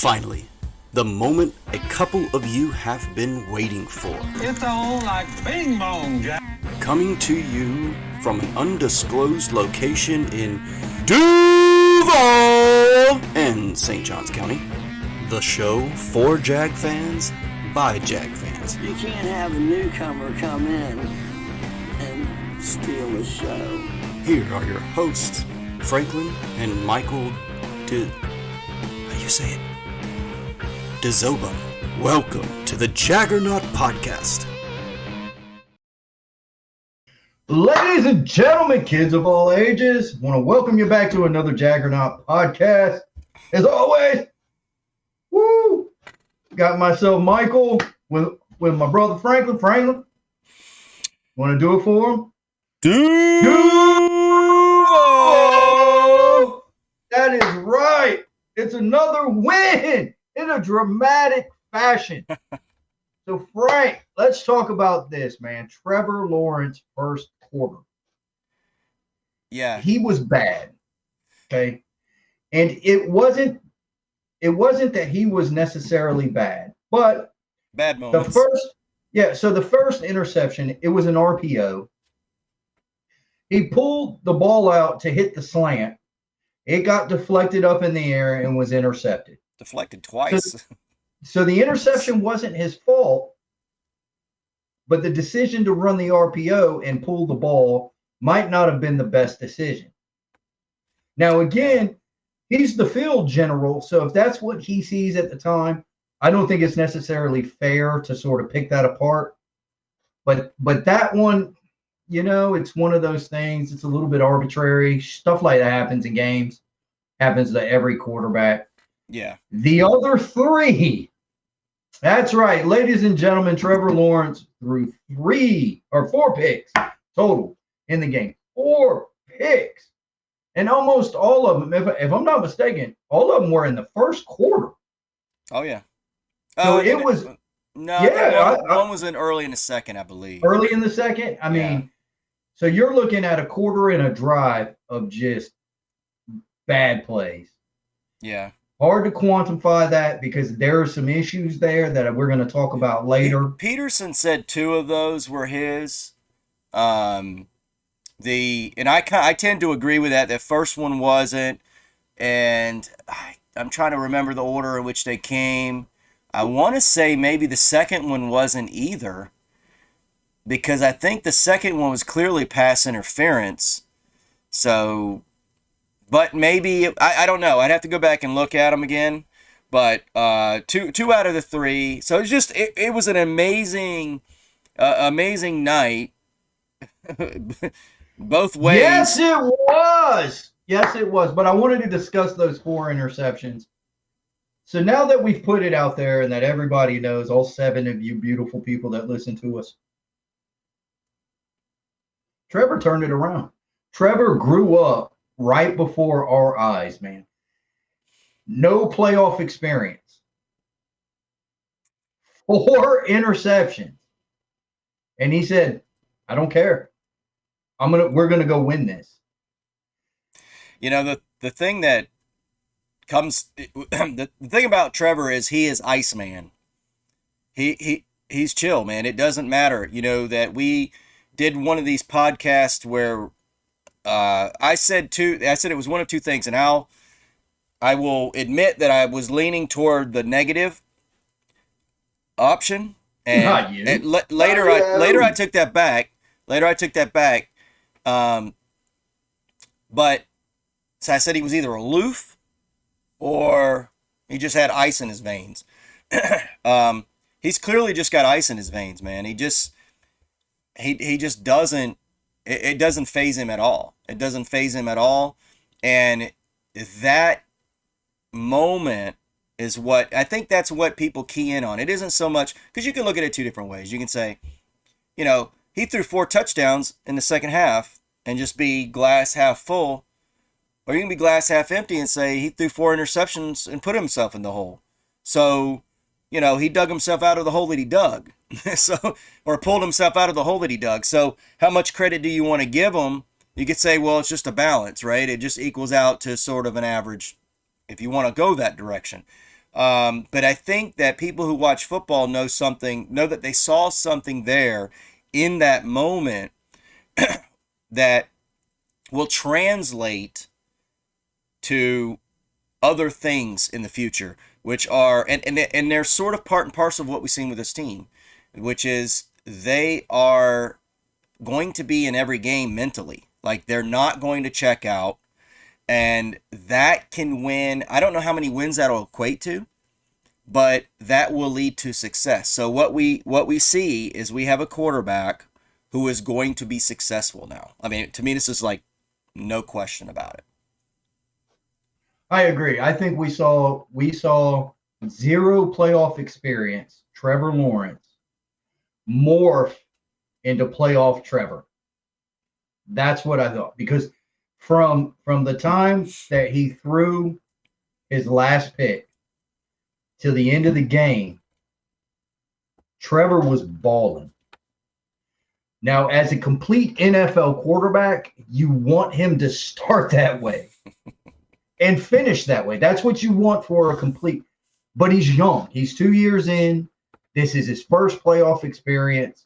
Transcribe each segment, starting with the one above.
Finally, the moment a couple of you have been waiting for. It's all like bing bong, Jack. Coming to you from an undisclosed location in Duval and St. Johns County. The show for Jag fans by Jag fans. You can't have a newcomer come in and steal the show. Here are your hosts, Franklin and Michael how you say it? DeZoba. Welcome to the Jaggernaut Podcast. Ladies and gentlemen, kids of all ages, want to welcome you back to another Jaggernaut Podcast. As always, got myself Michael with my brother Franklin. Franklin, want to do it for him? Oh, that is right. It's another win in a dramatic fashion. So, Frank, let's talk about this, man. Trevor Lawrence first quarter. Yeah. He was bad. Okay. And it wasn't that he was necessarily bad, but bad moments. The first interception, it was an RPO. He pulled the ball out to hit the slant. It got deflected up in the air and was intercepted. Deflected twice. So the interception wasn't his fault, but the decision to run the RPO and pull the ball might not have been the best decision. Now, again, he's the field general, so if that's what he sees at the time, I don't think it's necessarily fair to sort of pick that apart. But that one, you know, it's one of those things. It's a little bit arbitrary. Stuff like that happens in games. Happens to every quarterback. Yeah. The other three. That's right. Ladies and gentlemen, Trevor Lawrence threw 4 picks total in the game. 4 picks. And almost all of them, if I'm not mistaken, all of them were in the first quarter. Oh, yeah. So it was. No, yeah, one was in early in the second, I believe. Early in the second? I mean, so you're looking at a quarter and a drive of just bad plays. Yeah. Hard to quantify that because there are some issues there that we're going to talk about later. Peterson said 2 of those were his. And I tend to agree with that. The first one wasn't, and I'm trying to remember the order in which they came. I want to say maybe the second one wasn't either, because I think the second one was clearly pass interference. So, but maybe I don't know. I'd have to go back and look at them again. But two out of the 3. So it's just it was an amazing night. Both ways. Yes, it was. Yes, it was. But I wanted to discuss those 4 interceptions. So now that we've put it out there and that everybody knows, all 7 of you beautiful people that listen to us, Trevor turned it around. Trevor grew up right before our eyes, man. No playoff experience. 4 interceptions. And he said, I don't care. We're gonna go win this. You know, the thing that comes the thing about Trevor is he is Iceman. He's chill, man. It doesn't matter. You know that we did one of these podcasts where I said it was one of 2 things, and I will admit that I was leaning toward the negative option, and later I took that back. But so I said he was either aloof or he just had ice in his veins. He's clearly just got ice in his veins, man. He just doesn't. It doesn't faze him at all. It doesn't faze him at all. And that moment is what I think that's what people key in on. It isn't so much because you can look at it 2 different ways. You can say, you know, he threw 4 touchdowns in the second half and just be glass half full. Or you can be glass half empty and say he threw 4 interceptions and put himself in the hole. So, you know, he dug himself out of the hole that he dug. Or pulled himself out of the hole that he dug. So how much credit do you want to give him? You could say, well, it's just a balance, right? It just equals out to sort of an average if you want to go that direction. But I think that people who watch football know that they saw something there in that moment that will translate to other things in the future, which are, and they're sort of part and parcel of what we've seen with this team, which is they are going to be in every game mentally. Like, they're not going to check out, and that can win. I don't know how many wins that'll equate to, but that will lead to success. So what we see is we have a quarterback who is going to be successful now. I mean, to me, this is like no question about it. I agree. I think we saw zero playoff experience, Trevor Lawrence, morph into playoff Trevor. That's what I thought. Because from the time that he threw his last pick to the end of the game, Trevor was balling. Now, as a complete NFL quarterback, you want him to start that way and finish that way. That's what you want for a complete. But he's young. He's 2 years in. This is his first playoff experience.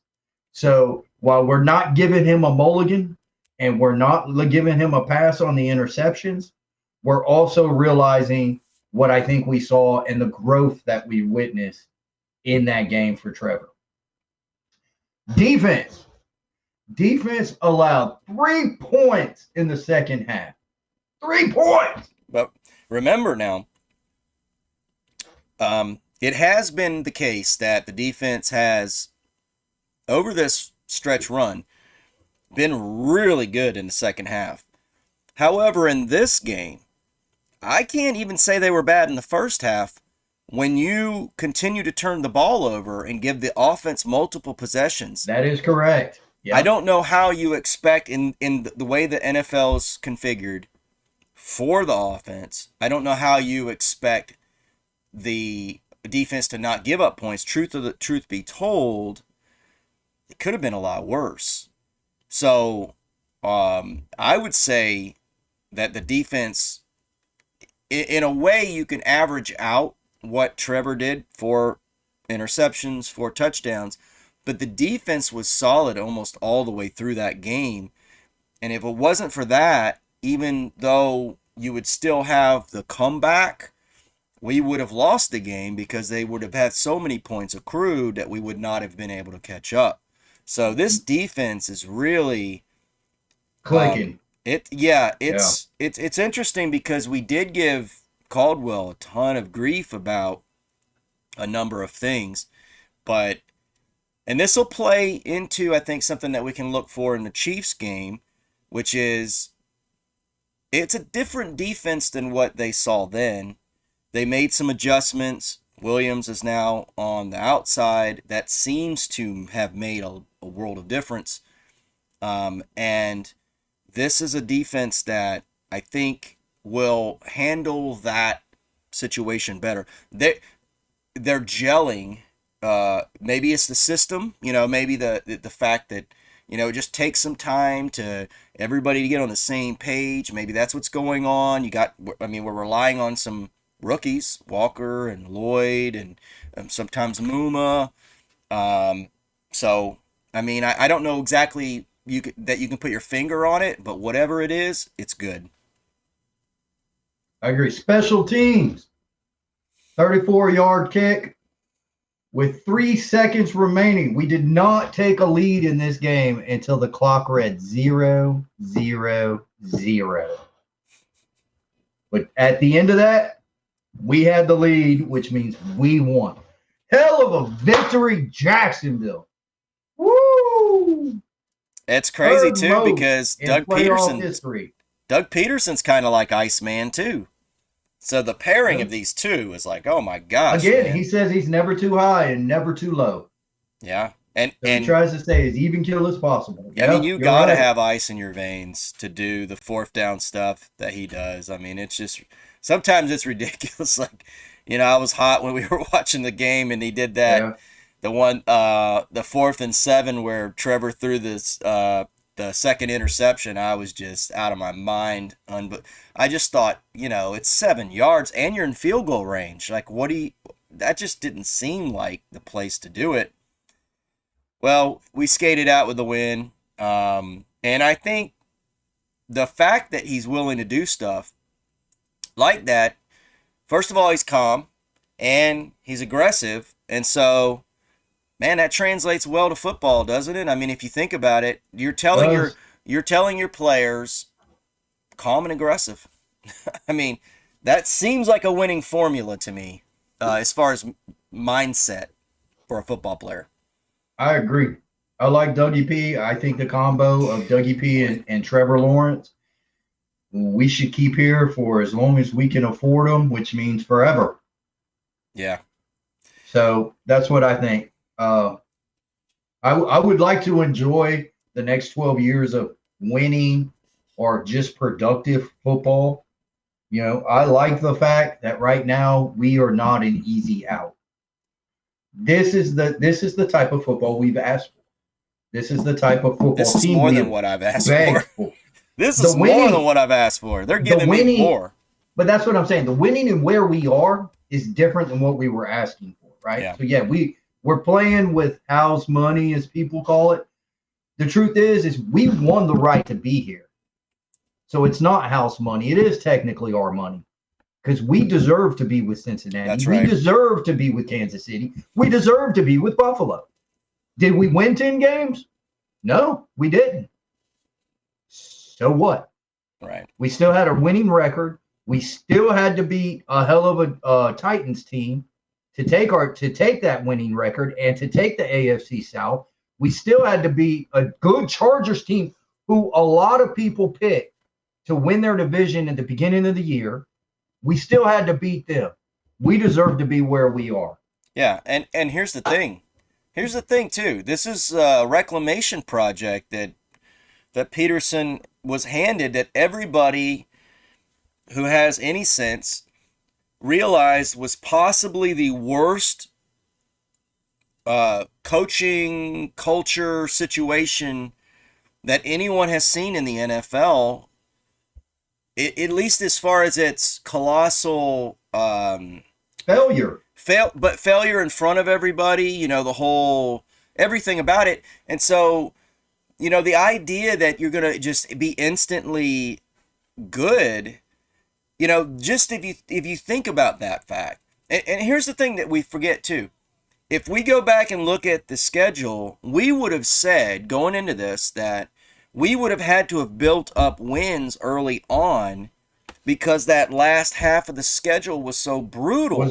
So while we're not giving him a mulligan and we're not giving him a pass on the interceptions, we're also realizing what I think we saw and the growth that we witnessed in that game for Trevor. Defense allowed 3 points in the second half. 3 points. But remember now, it has been the case that the defense has, over this stretch run, been really good in the second half. However, in this game, I can't even say they were bad in the first half. When you continue to turn the ball over and give the offense multiple possessions. That is correct. Yep. I don't know how you expect, in the way the NFL's configured for the offense, I don't know how you expect the defense to not give up points. Truth be told, it could have been a lot worse. So I would say that the defense, in a way, you can average out what Trevor did, 4 interceptions, 4 touchdowns, but the defense was solid almost all the way through that game. And if it wasn't for that, even though you would still have the comeback, we would have lost the game because they would have had so many points accrued that we would not have been able to catch up. So this defense is really clicking. It's interesting because we did give Caldwell a ton of grief about a number of things, and this will play into, I think, something that we can look for in the Chiefs game, which is it's a different defense than what they saw then. They made some adjustments. Williams is now on the outside. That seems to have made a world of difference. And this is a defense that I think will handle that situation better. They're gelling. Maybe it's the system, maybe the fact that, it just takes some time to everybody to get on the same page. Maybe that's what's going on. We're relying on some rookies, Walker and Lloyd and sometimes Muma. So, I don't know exactly that you can put your finger on it, but whatever it is, it's good. I agree. Special teams, 34-yard kick with 3 seconds remaining. We did not take a lead in this game until the clock read 0-0-0. But at the end of that, we had the lead, which means we won. Hell of a victory, Jacksonville. Woo! It's crazy, too, because Doug Peterson's kind of like Iceman, too. So the pairing of these two is like, oh, my gosh. Again, man. He says he's never too high and never too low. Yeah. So he tries to stay as even kill as possible. You got to have ice in your veins to do the 4th down stuff that he does. It's just sometimes it's ridiculous. Like, I was hot when we were watching the game and he did that. Yeah. The 4th and 7 where Trevor threw this the second interception, I was just out of my mind. I just thought, it's 7 yards and you're in field goal range. Like, that just didn't seem like the place to do it. Well, we skated out with the win. And I think the fact that he's willing to do stuff like that, first of all, he's calm and he's aggressive. And so, man, that translates well to football, doesn't it? I mean, if you think about it, you're telling your players calm and aggressive. I mean, that seems like a winning formula to me, as far as mindset for a football player. I agree. I like Dougie P. I think the combo of Dougie P and Trevor Lawrence, we should keep here for as long as we can afford them, which means forever. Yeah. So that's what I think. I would like to enjoy the next 12 years of winning or just productive football. I like the fact that right now we are not an easy out. This is the type of football we've asked for. This is the type of football This is team more than what I've asked for. This is more than what I've asked for. They're giving me more. But that's what I'm saying. The winning and where we are is different than what we were asking for, right? Yeah. So yeah, we're playing with house money, as people call it. The truth is we won the right to be here. So it's not house money. It is technically our money because we deserve to be with Cincinnati. That's right. We deserve to be with Kansas City. We deserve to be with Buffalo. Did we win 10 games? No, we didn't. So what? Right. We still had a winning record. We still had to beat a hell of a Titans team to take that winning record and to take the AFC South. We still had to beat a good Chargers team who a lot of people picked to win their division at the beginning of the year. We still had to beat them. We deserve to be where we are. Yeah, and here's the thing. Here's the thing too. This is a reclamation project that Peterson was handed, that everybody who has any sense realized was possibly the worst coaching culture situation that anyone has seen in the NFL, at least as far as its colossal Failure. Failure in front of everybody, the whole everything about it. And so, the idea that you're going to just be instantly good, just if you think about that fact. And here's the thing that we forget too. If we go back and look at the schedule, we would have said going into this that we would have had to have built up wins early on because that last half of the schedule was so brutal.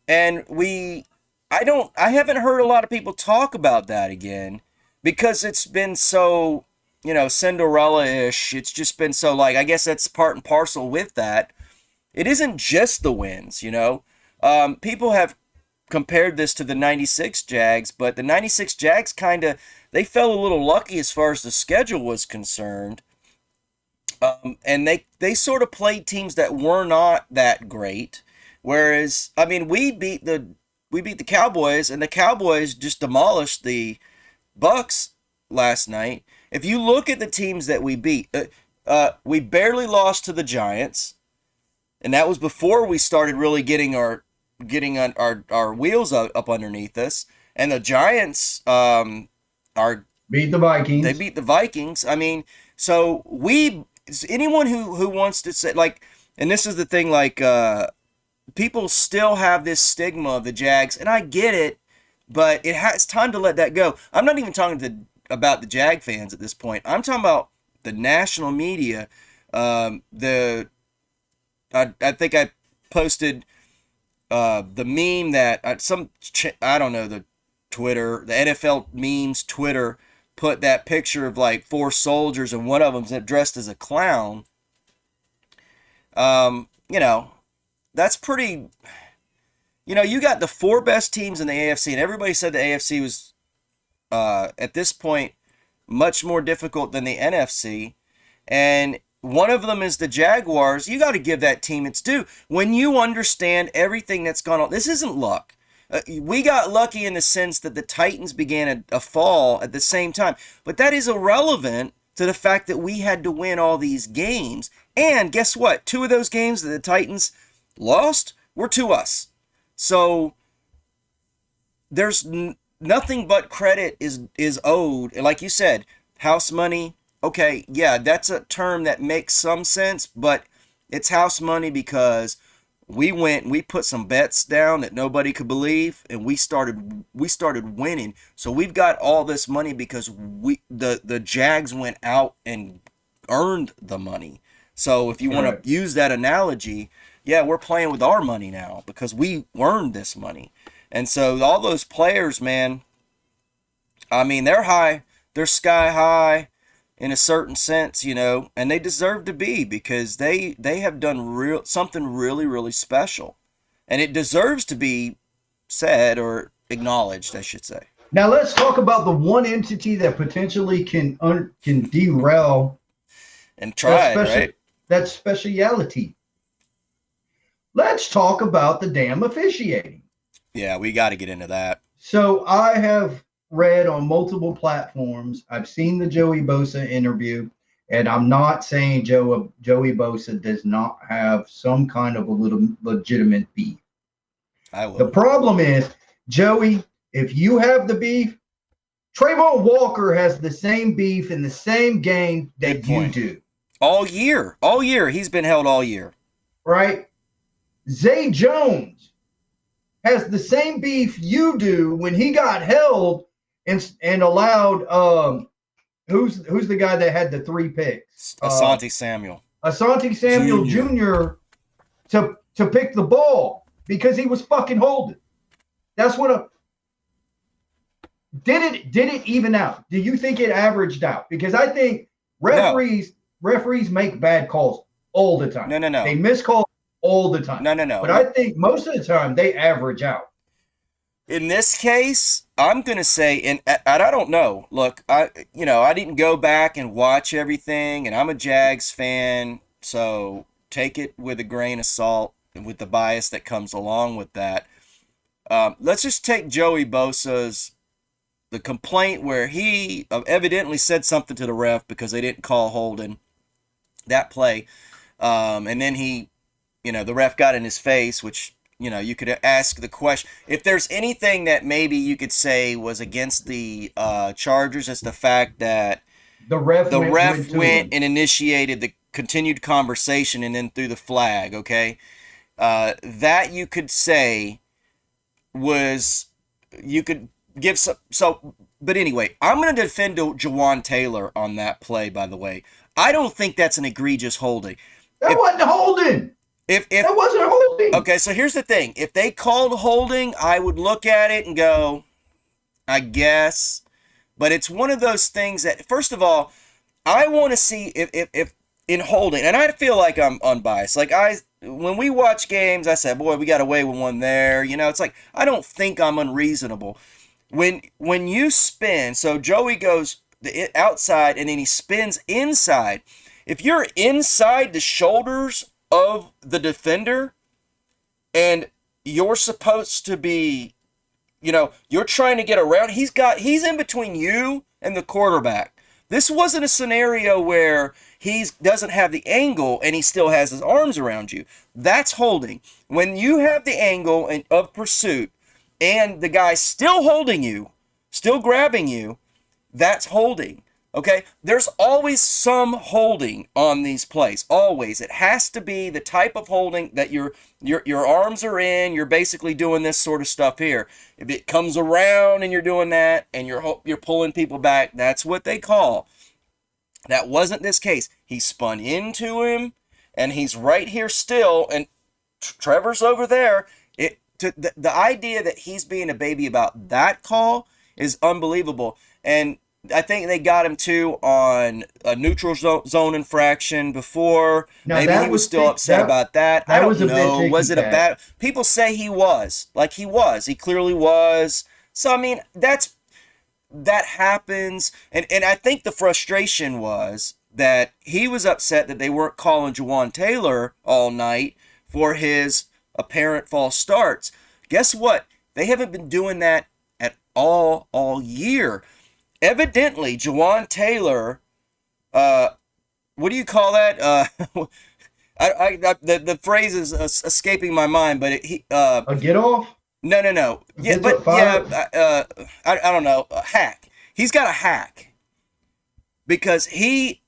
And I haven't heard a lot of people talk about that again because it's been so, Cinderella-ish. It's just been so I guess that's part and parcel with that. It isn't just the wins, People have compared this to the 96 Jags, but the 96 Jags they fell a little lucky as far as the schedule was concerned. And they sort of played teams that were not that great. Whereas, we beat the Cowboys, and the Cowboys just demolished the Bucks last night. If you look at the teams that we beat, we barely lost to the Giants, and that was before we started really getting our wheels up underneath us. And the Giants beat the Vikings. They beat the Vikings. So anyone who wants to say and this is the thing, people still have this stigma of the Jags, and I get it, but it's time to let that go. I'm not even talking about the Jag fans at this point. I'm talking about the national media. I think I posted the meme that I don't know, the NFL memes Twitter put that picture of 4 soldiers, and one of them's dressed as a clown. That's pretty, you got the 4 best teams in the AFC, and everybody said the AFC was, at this point, much more difficult than the NFC. And one of them is the Jaguars. You got to give that team its due. When you understand everything that's gone on, this isn't luck. We got lucky in the sense that the Titans began a fall at the same time, but that is irrelevant to the fact that we had to win all these games. And guess what? 2 of those games that the Titans lost were to us. So there's nothing but credit is owed. Like you said, house money. Okay, yeah, that's a term that makes some sense, but it's house money because we put some bets down that nobody could believe, and we started winning. So we've got all this money because the Jags went out and earned the money. So if you want to use that analogy, yeah, we're playing with our money now because we earned this money. And so all those players, man, I mean, they're sky high in a certain sense, and they deserve to be because they have done something really, really special. And it deserves to be said or acknowledged, I should say. Now let's talk about the one entity that potentially can derail and try right? That speciality. Let's talk about the damn officiating. Yeah, we got to get into that. So I have read on multiple platforms. I've seen the Joey Bosa interview, and I'm not saying Joey Bosa does not have some kind of a little legitimate beef. I will. The problem is, Joey, if you have the beef, Trayvon Walker has the same beef in the same game that you do. All year. He's been held all year. Right? Zay Jones has the same beef you do when he got held and allowed who's the guy that had the 3 picks? Asante Samuel. Asante Samuel Jr. to pick the ball because he was fucking holding. That's what did it even out? Do you think it averaged out? Because I think referees make bad calls all the time. No. They miss calls all the time. No. But I think most of the time they average out. In this case, I'm going to say, and I don't know. Look, I didn't go back and watch everything, and I'm a Jags fan, so take it with a grain of salt and with the bias that comes along with that. Let's just take Joey Bosa's the complaint where he evidently said something to the ref because they didn't call holding that play. And then the ref got in his face, which, you could ask the question. If there's anything that maybe you could say was against the Chargers, it's the fact that the ref went and initiated the continued conversation and then threw the flag, okay? That you could say you could give some, but anyway, I'm going to defend Jawan Taylor on that play, by the way. I don't think that's an egregious holding. That wasn't holding. That wasn't holding. Okay, so here's the thing. If they called holding, I would look at it and go, I guess. But it's one of those things that, first of all, I want to see if in holding, and I feel like I'm unbiased. Like when we watch games, I say, boy, we got away with one there. It's like, I don't think I'm unreasonable. When you spin, so Joey goes outside and then he spins inside. If you're inside the shoulders of the defender and you're supposed to be, you're trying to get around, he's in between you and the quarterback. This wasn't a scenario where he doesn't have the angle and he still has his arms around you. That's holding. When you have the angle of pursuit and the guy's still holding you, still grabbing you, that's holding. Okay? There's always some holding on these plays. Always. It has to be the type of holding that your arms are in. You're basically doing this sort of stuff here. If it comes around and you're doing that and you're pulling people back, that's what they call. That wasn't this case. He spun into him and he's right here still and Trevor's over there. The idea that he's being a baby about that call is unbelievable. And I think they got him too on a neutral zone infraction before. Now, maybe he was still upset about that. I don't know. Was it a bad? People say he was. Like he was. He clearly was. So I mean, that happens. And I think the frustration was that he was upset that they weren't calling Jawan Taylor all night for his apparent false starts. Guess what? They haven't been doing that at all year. Evidently, Jawan Taylor, what do you call that? The phrase is escaping my mind, but A get off? no. Yeah, Gets but up fired? yeah, I don't know. A hack. He's got a hack because he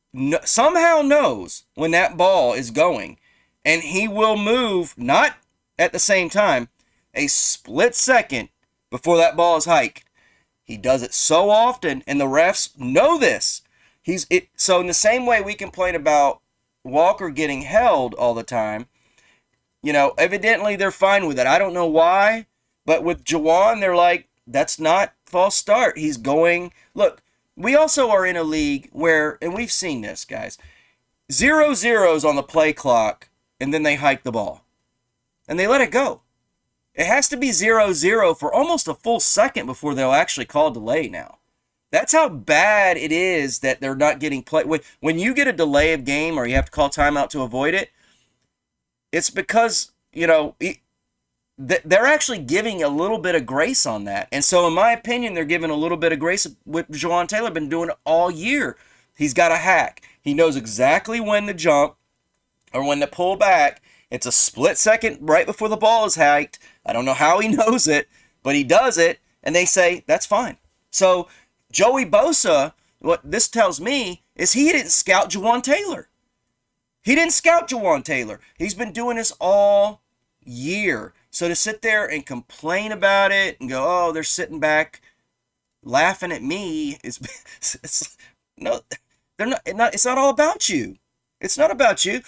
somehow knows when that ball is going, and he will move not at the same time, a split second before that ball is hiked. He does it so often, and the refs know this. So in the same way we complain about Walker getting held all the time, evidently they're fine with it. I don't know why, but with Jawan, they're like, that's not false start. He's going. Look, we also are in a league where, and we've seen this, guys, 0-0s on the play clock, and then they hike the ball, and they let it go. It has to be 0-0 for almost a full second before they'll actually call delay now. That's how bad it is that they're not getting play. When you get a delay of game or you have to call timeout to avoid it, it's because, they're actually giving a little bit of grace on that. And so, in my opinion, they're giving a little bit of grace with Jawan Taylor. Been doing it all year. He's got a hack. He knows exactly when to jump or when to pull back. It's a split second right before the ball is hiked. I don't know how he knows it, but he does it, and they say, that's fine. So, Joey Bosa, what this tells me is he didn't scout Jawan Taylor. He didn't scout Jawan Taylor. He's been doing this all year. So to sit there and complain about it and go, oh, they're sitting back laughing at me, no, they're not. It's not all about you. It's not about you.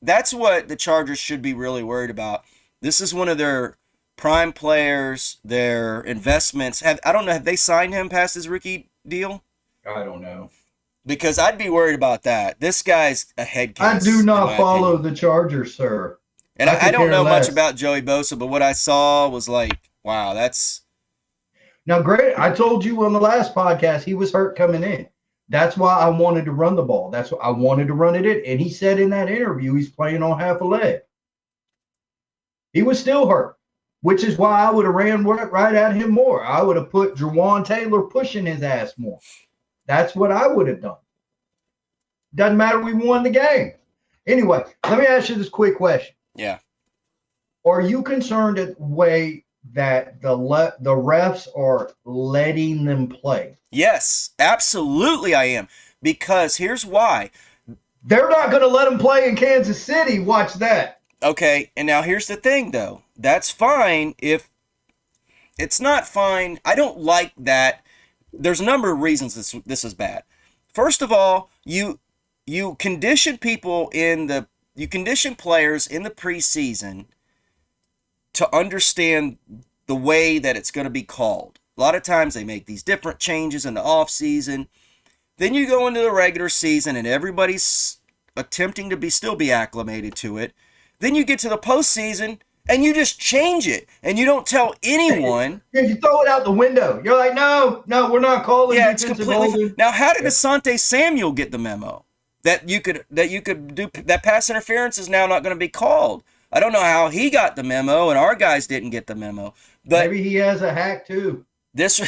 That's what the Chargers should be really worried about. This is one of their prime players, their investments. I don't know, have they signed him past his rookie deal? I don't know. Because I'd be worried about that. This guy's a head case. I do not follow the Chargers, sir. And I don't know much about Joey Bosa, but what I saw was like, wow, that's... Now, great. I told you on the last podcast he was hurt coming in. That's why I wanted to run the ball. That's what I wanted to run it in. And he said in that interview he's playing on half a leg. He was still hurt, which is why I would have ran right at him more. I would have put Jawan Taylor pushing his ass more. That's what I would have done. Doesn't matter. We won the game. Anyway, let me ask you this quick question. Yeah. Are you concerned at the way that the refs are letting them play? Yes, absolutely I am. Because here's why. They're not going to let them play in Kansas City. Watch that. Okay, and now here's the thing, though. That's fine if it's not fine. I don't like that. There's a number of reasons this is bad. First of all, you condition you condition players in the preseason to understand the way that it's going to be called. A lot of times they make these different changes in the offseason. Then you go into the regular season and everybody's attempting to still be acclimated to it. Then you get to the postseason and you just change it and you don't tell anyone. You throw it out the window. You're like, no, we're not calling. Yeah, it's completely. Now, how did Asante Samuel get the memo that you could do that pass interference is now not going to be called? I don't know how he got the memo and our guys didn't get the memo. But maybe he has a hack too. This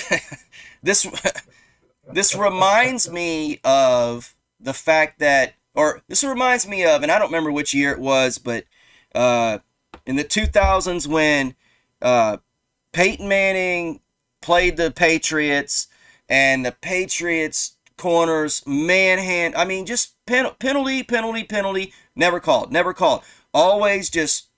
reminds me of the fact that, or this reminds me of, and I don't remember which year it was, but in the 2000s when Peyton Manning played the Patriots and the Patriots corners just penalty, never called. Always just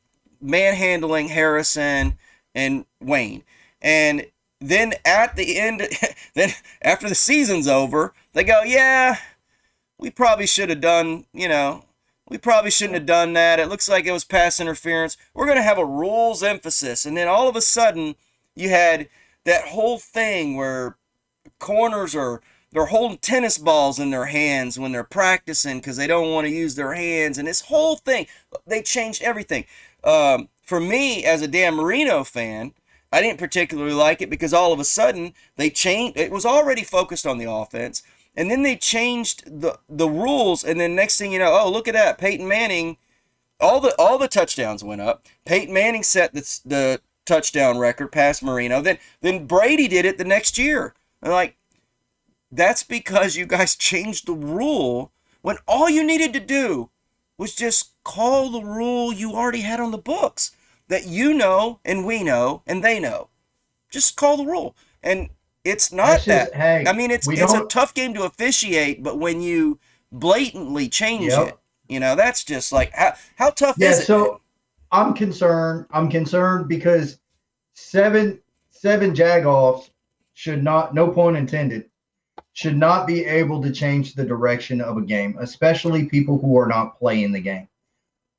manhandling Harrison and Wayne. And then at the end, then after the season's over, they go, yeah, we probably should have done, we probably shouldn't have done that. It looks like it was pass interference. We're going to have a rules emphasis. And then all of a sudden, you had that whole thing where corners they're holding tennis balls in their hands when they're practicing because they don't want to use their hands. And this whole thing, they changed everything. For me, as a Dan Marino fan, I didn't particularly like it because all of a sudden they changed. It was already focused on the offense. And then they changed the rules. And then next thing you know, oh, look at that. Peyton Manning, all the touchdowns went up. Peyton Manning set the touchdown record past Marino. Then Brady did it the next year. And like, that's because you guys changed the rule when all you needed to do was just call the rule you already had on the books that you know and we know and they know. Just call the rule. And it's not that. Hey, I mean, it's a tough game to officiate, but when you blatantly change it, that's just like, how tough is it? So I'm concerned. I'm concerned because seven jagoffs should not, no pun intended, should not be able to change the direction of a game, especially people who are not playing the game.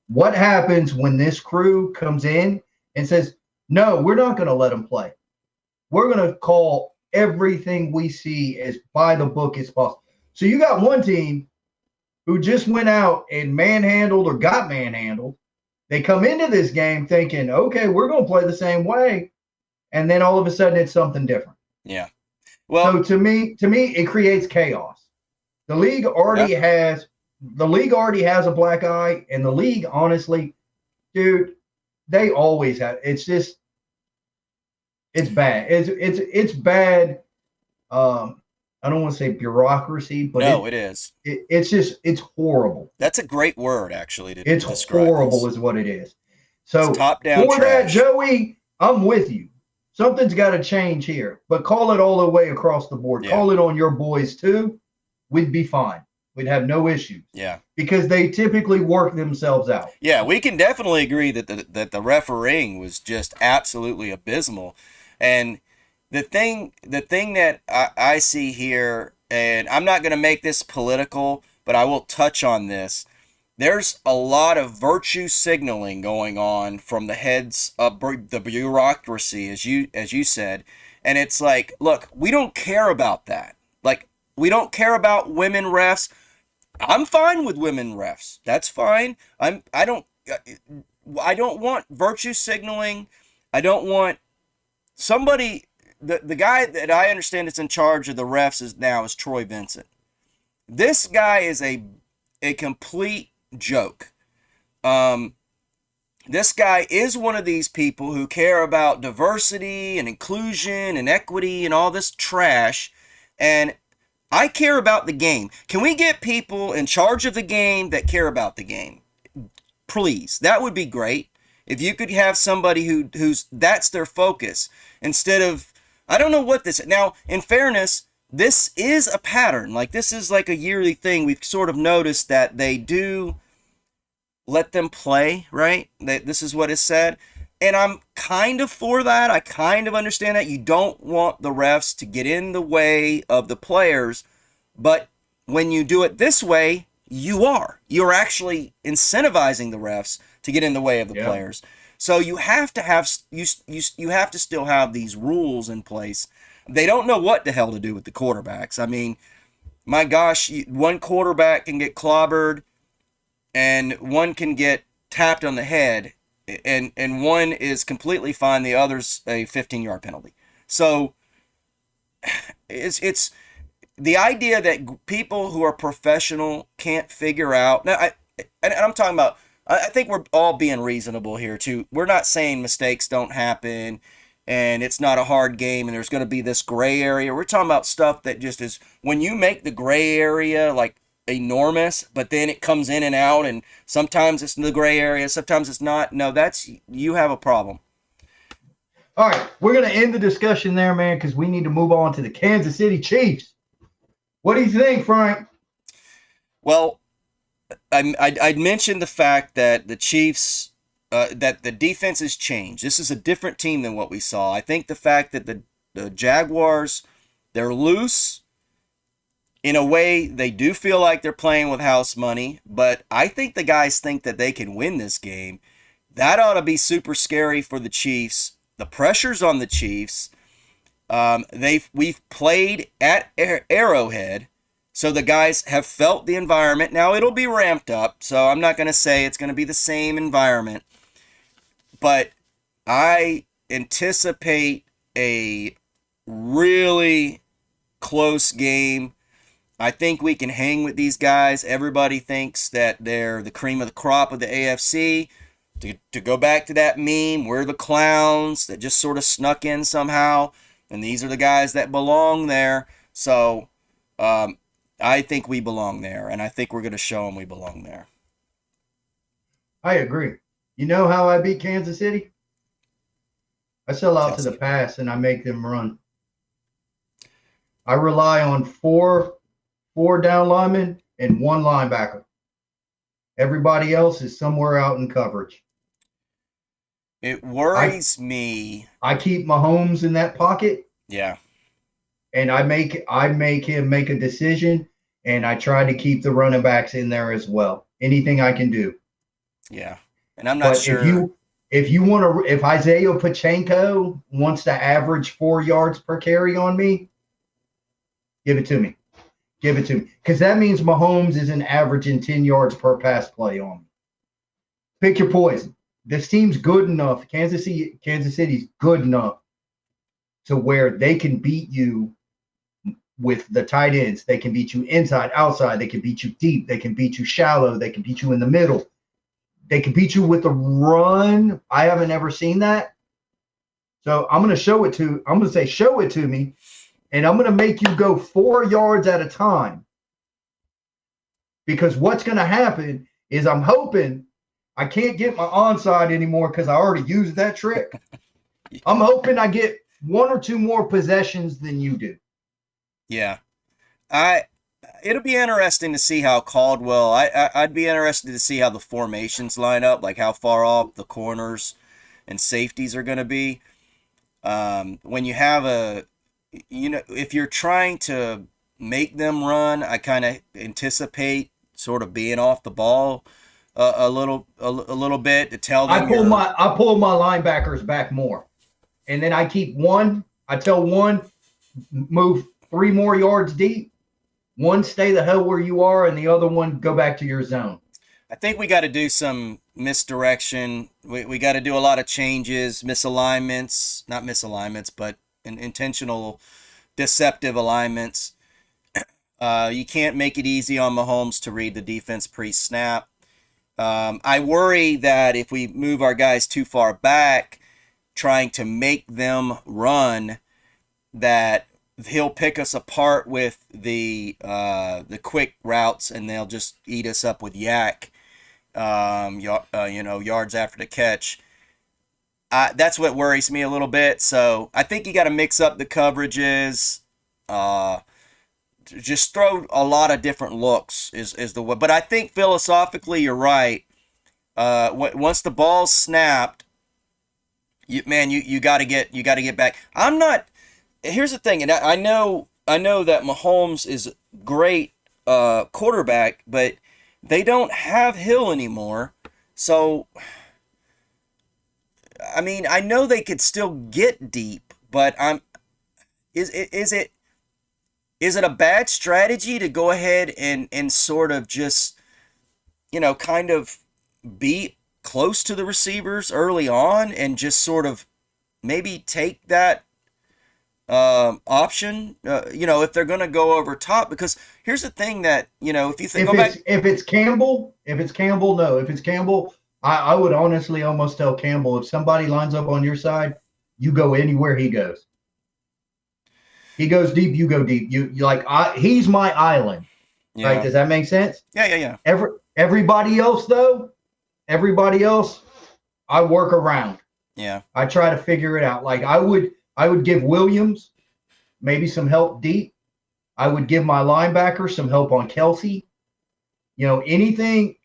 What happens when this crew comes in and says, no, we're not going to let them play. We're going to call everything we see as by the book as possible. So you got one team who just went out and manhandled or got manhandled. They come into this game thinking, okay, we're going to play the same way. And then all of a sudden it's something different. Yeah. Well, so to me, it creates chaos. The league already has a black eye, and the league, honestly, dude, they always have. It's just, it's bad. It's bad. I don't want to say bureaucracy, but it is. It's horrible. That's a great word, actually. It's horrible, is what it is. So top down for trash. that, Joey, I'm with you. Something's got to change here, but call it all the way across the board. Yeah. Call it on your boys too. We'd be fine. We'd have no issues. Yeah, because they typically work themselves out. Yeah, we can definitely agree that the refereeing was just absolutely abysmal, and the thing that I see here, and I'm not going to make this political, but I will touch on this. There's a lot of virtue signaling going on from the heads of the bureaucracy, as you said. And it's like, look, we don't care about that. Like, we don't care about women refs. I'm fine with women refs. That's fine. I don't want virtue signaling. I don't want somebody. The guy that I understand is in charge of the refs is Troy Vincent. This guy is a complete joke. This guy is one of these people who care about diversity and inclusion and equity and all this trash, and I care about the game. Can we get people in charge of the game that care about the game? Please, that would be great. If you could have somebody who's that's their focus instead of, I don't know what this. Now, in fairness, this is a pattern. Like, this is like a yearly thing. We've sort of noticed that they do let them play, right? This is what is said. And I'm kind of for that. I kind of understand that. You don't want the refs to get in the way of the players. But when you do it this way, you're actually incentivizing the refs to get in the way of the players. So you have to have you have to still have these rules in place. They don't know what the hell to do with the quarterbacks. I mean, my gosh, one quarterback can get clobbered and one can get tapped on the head, and one is completely fine, the other's a 15-yard penalty. So it's the idea that people who are professional can't figure out. Now, I'm talking about, I think we're all being reasonable here too. We're not saying mistakes don't happen and it's not a hard game and there's going to be this gray area. We're talking about stuff that just is, when you make the gray area like enormous, but then it comes in and out, and sometimes it's in the gray area, sometimes it's not. No, you have a problem. All right, we're going to end the discussion there, man, because we need to move on to the Kansas City Chiefs. What do you think, Frank? Well, I'd mentioned the fact that the Chiefs, that the defense has changed. This is a different team than what we saw. I think the fact that the Jaguars, they're loose. In a way, they do feel like they're playing with house money, but I think the guys think that they can win this game. That ought to be super scary for the Chiefs. The pressure's on the Chiefs. We've played at Arrowhead, so the guys have felt the environment. Now, it'll be ramped up, so I'm not going to say it's going to be the same environment, but I anticipate a really close game. I think we can hang with these guys. Everybody thinks that they're the cream of the crop of the AFC. To go back to that meme, we're the clowns that just sort of snuck in somehow, and these are the guys that belong there. So I think we belong there, and I think we're going to show them we belong there. I agree. You know how I beat Kansas City? I sell out to the pass and I make them run. I rely on four down linemen and one linebacker. Everybody else is somewhere out in coverage. It worries me. I keep Mahomes in that pocket. Yeah. And I make him make a decision, and I try to keep the running backs in there as well. Anything I can do. Yeah. And I'm not sure. If Isaiah Pacheco wants to average 4 yards per carry on me, give it to me. Give it to me. Because that means Mahomes isn't averaging 10 yards per pass play on me. Pick your poison. This team's good enough. Kansas City's good enough to where they can beat you with the tight ends. They can beat you inside, outside. They can beat you deep. They can beat you shallow. They can beat you in the middle. They can beat you with the run. I haven't ever seen that. So I'm going to show it to me, and I'm going to make you go 4 yards at a time. Because what's going to happen is I'm hoping I can't get my onside anymore because I already used that trick. I'm hoping I get 1 or 2 more possessions than you do. Yeah. It'll be interesting to see how Caldwell, I'd be interested to see how the formations line up, like how far off the corners and safeties are going to be. When you have if you're trying to make them run, I kind of anticipate sort of being off the ball a little bit to tell them. I pull my linebackers back more, and then I keep one. I tell one, move 3 more yards deep. One, stay the hell where you are, and the other one, go back to your zone. I think we got to do some misdirection. We got to do a lot of changes, misalignments, not misalignments, but intentional deceptive alignments. You can't make it easy on Mahomes to read the defense pre-snap. I worry that if we move our guys too far back, trying to make them run, that he'll pick us apart with the quick routes, and they'll just eat us up with yak, yards after the catch. That's what worries me a little bit. So I think you got to mix up the coverages. Just throw a lot of different looks is the way. But I think philosophically you're right. Once the ball's snapped, you got to get back. I'm not. Here's the thing, and I know that Mahomes is a great quarterback, but they don't have Hill anymore. So, I mean, I know they could still get deep, but is it a bad strategy to go ahead and sort of just, kind of be close to the receivers early on and just sort of maybe take that option, if they're going to go over top? Because here's the thing that, if you think, if it's Campbell, no. If it's Campbell, I would honestly almost tell Campbell, if somebody lines up on your side, you go anywhere he goes. He goes deep, you go deep. He's my island. Yeah. Right? Does that make sense? Yeah. Everybody else, I work around. Yeah. I try to figure it out. Like I would give Williams maybe some help deep. I would give my linebacker some help on Kelsey. Anything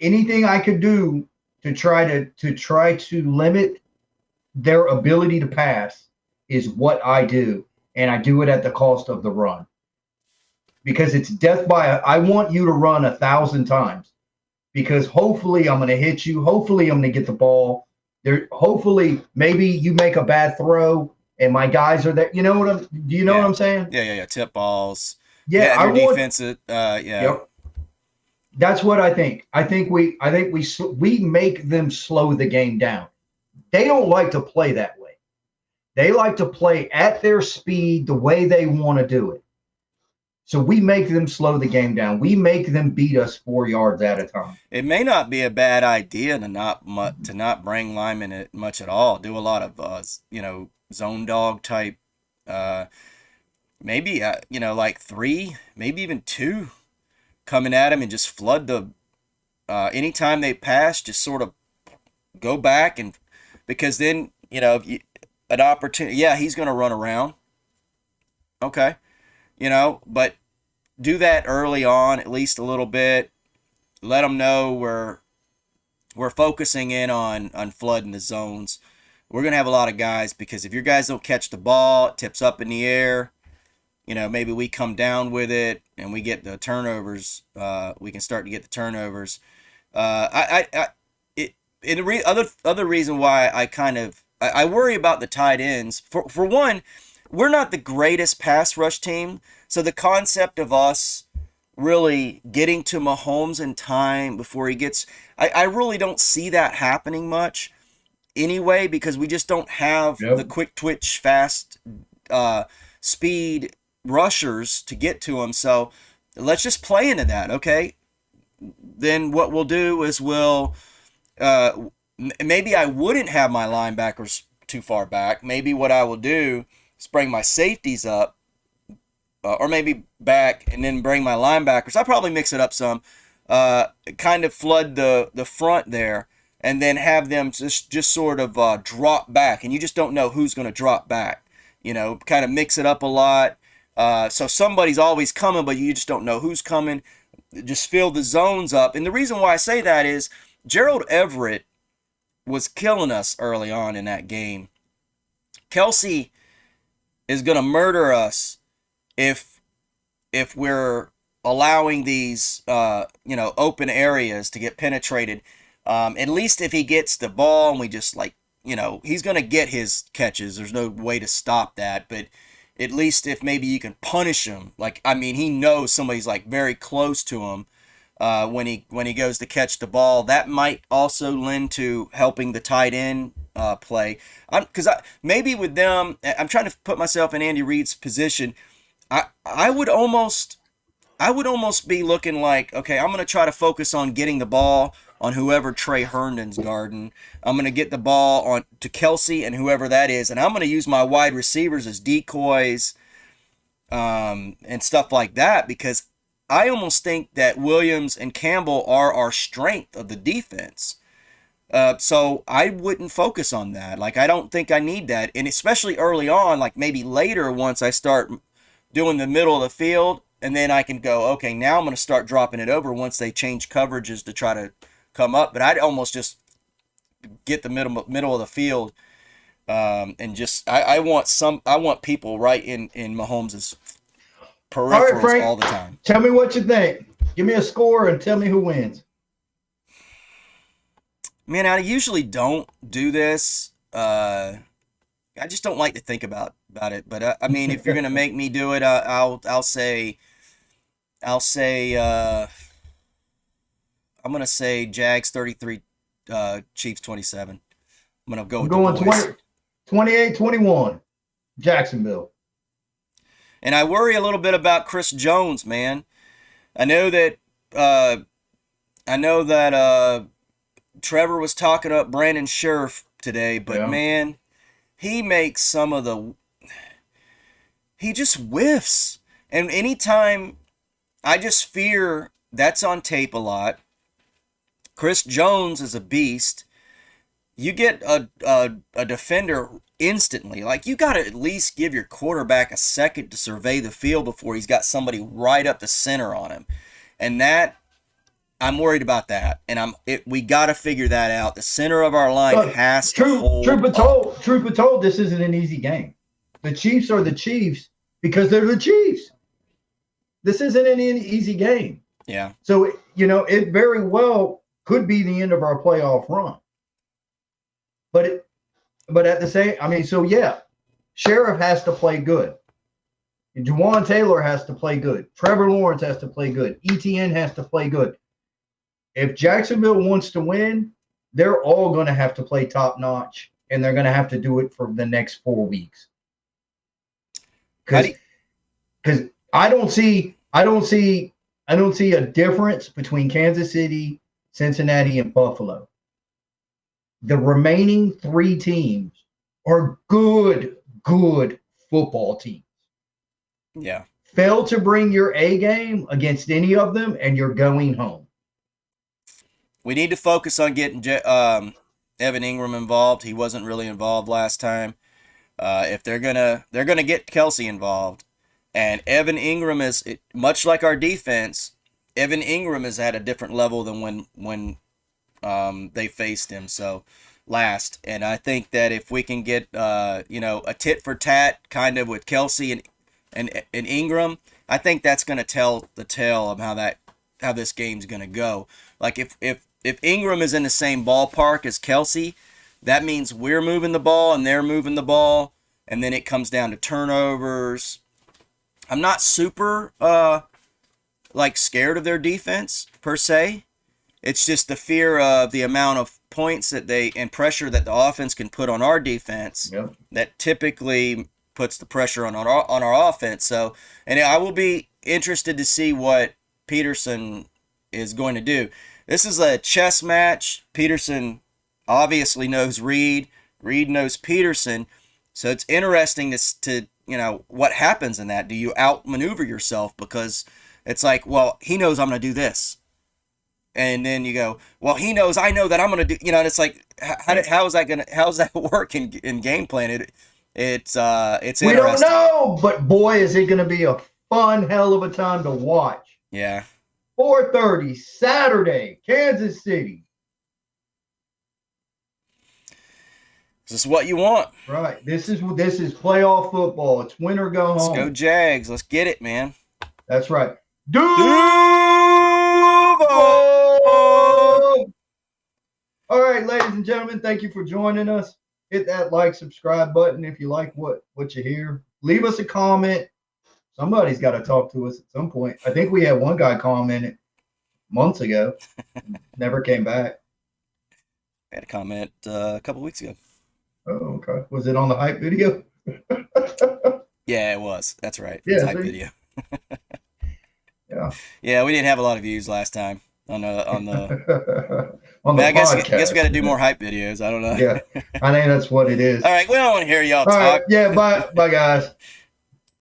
I could do to try to limit their ability to pass is what I do, and I do it at the cost of the run. Because it's death by I want you to run 1,000 times, because hopefully I'm going to hit you. Hopefully I'm going to get the ball there. Hopefully maybe you make a bad throw and my guys are there. Do you know what I'm saying? Yeah. Tip balls. Yeah, I want defensive. Yeah. Yep. That's what I think. I think we make them slow the game down. They don't like to play that way. They like to play at their speed, the way they want to do it. So we make them slow the game down. We make them beat us 4 yards at a time. It may not be a bad idea to not bring linemen much at all. Do a lot of zone dog type, maybe like 3, maybe even 2 coming at him and just flood the. Anytime they pass, just sort of go back and because then an opportunity. Yeah, he's going to run around. Okay, but do that early on, at least a little bit. Let them know we're focusing in on flooding the zones. We're going to have a lot of guys because if your guys don't catch the ball, it tips up in the air. Maybe we come down with it and we get the turnovers. We can start to get the turnovers. Other reason why I worry about the tight ends. For one, we're not the greatest pass rush team, so the concept of us really getting to Mahomes in time before he gets, I really don't see that happening much anyway because we just don't have the quick twitch, fast speed rushers to get to him. So let's just play into that, okay? Then what we'll do is maybe I wouldn't have my linebackers too far back. Maybe what I will do is bring my safeties up, or maybe back and then bring my linebackers. I'll probably mix it up some, kind of flood the front there, and then have them just sort of drop back. And you just don't know who's going to drop back. Kind of mix it up a lot. So somebody's always coming, but you just don't know who's coming. Just fill the zones up. And the reason why I say that is Gerald Everett was killing us early on in that game. Kelsey is going to murder us if we're allowing these open areas to get penetrated. At least if he gets the ball and we just he's going to get his catches. There's no way to stop that. But at least if maybe you can punish him. He knows somebody's very close to him when he goes to catch the ball. That might also lend to helping the tight end play. Because maybe with them, I'm trying to put myself in Andy Reid's position. I would almost be looking like, okay, I'm going to try to focus on getting the ball on whoever Trey Herndon's guarding. I'm going to get the ball on to Kelsey and whoever that is, and I'm going to use my wide receivers as decoys and stuff like that because I almost think that Williams and Campbell are our strength of the defense. So I wouldn't focus on that. I don't think I need that, and especially early on, maybe later once I start doing the middle of the field, and then I can go, okay, now I'm going to start dropping it over once they change coverages to try to come up. But I'd almost just get the middle of the field, and just I want people right in Mahomes' peripherals all right, Frank, all the time. Tell me what you think. Give me a score and tell me who wins. Man, I usually don't do this. I just don't like to think about it. But if you're gonna make me do it, I'll say I'm gonna say Jags 33, Chiefs 27. I'm gonna go with the boys. 28-21, Jacksonville. And I worry a little bit about Chris Jones, man. I know that Trevor was talking up Brandon Scherf today, but man, he makes some of he just whiffs. And anytime, I just fear that's on tape a lot. Chris Jones is a beast. You get a defender instantly. You got to at least give your quarterback a second to survey the field before he's got somebody right up the center on him. And that, I'm worried about that. And we got to figure that out. The center of our line has to hold up. Truth be told, this isn't an easy game. The Chiefs are the Chiefs because they're the Chiefs. This isn't an easy game. Yeah. So, it very well could be the end of our playoff run. But at the same, Sheriff has to play good. Juwan Taylor has to play good. Trevor Lawrence has to play good. ETN has to play good. If Jacksonville wants to win, they're all going to have to play top notch, and they're going to have to do it for the next 4 weeks. Because I don't see I don't see a difference between Kansas City, Cincinnati, and Buffalo. The remaining 3 teams are good football teams. Yeah. Fail to bring your A game against any of them, and you're going home. We need to focus on getting Evan Ingram involved. He wasn't really involved last time. If they're gonna get Kelsey involved, and Evan Ingram is much like our defense. Evan Ingram is at a different level than when they faced him last. And I think that if we can get a tit for tat kind of with Kelsey and Ingram, I think that's going to tell the tale of how this game's going to go. Like if Ingram is in the same ballpark as Kelsey, that means we're moving the ball and they're moving the ball, and then it comes down to turnovers. I'm not super scared of their defense per se. It's just the fear of the amount of points and pressure that the offense can put on our defense. Yep. That typically puts the pressure on our offense. So, and I will be interested to see what Peterson is going to do. This is a chess match. Peterson obviously knows Reed. Reed knows Peterson. So it's interesting to what happens in that. Do you outmaneuver yourself? Because it's like, well, he knows I'm going to do this. And then you go, well, he knows I know that I'm going to do, and it's like, how's that work in game plan? It's interesting. We don't know, but boy, is it going to be a fun hell of a time to watch. Yeah. 4:30 Saturday, Kansas City. This is what you want. Right. This is playoff football. It's win or go home. Let's go Jags. Let's get it, man. That's right. All right, ladies and gentlemen, thank you for joining us. Hit that like, subscribe button if you like what you hear. Leave us a comment. Somebody's got to talk to us at some point. I think we had one guy comment months ago. Never came back. I had a comment a couple weeks ago. Oh, okay. Was it on the hype video? Yeah, it was. That's right. Yeah, it's hype video. Yeah. Yeah, we didn't have a lot of views last time on the on the I guess podcast. we got to do more hype videos. I don't know. Yeah, I think that's what it is. All right, we don't want to hear y'all All talk. right, yeah, bye guys.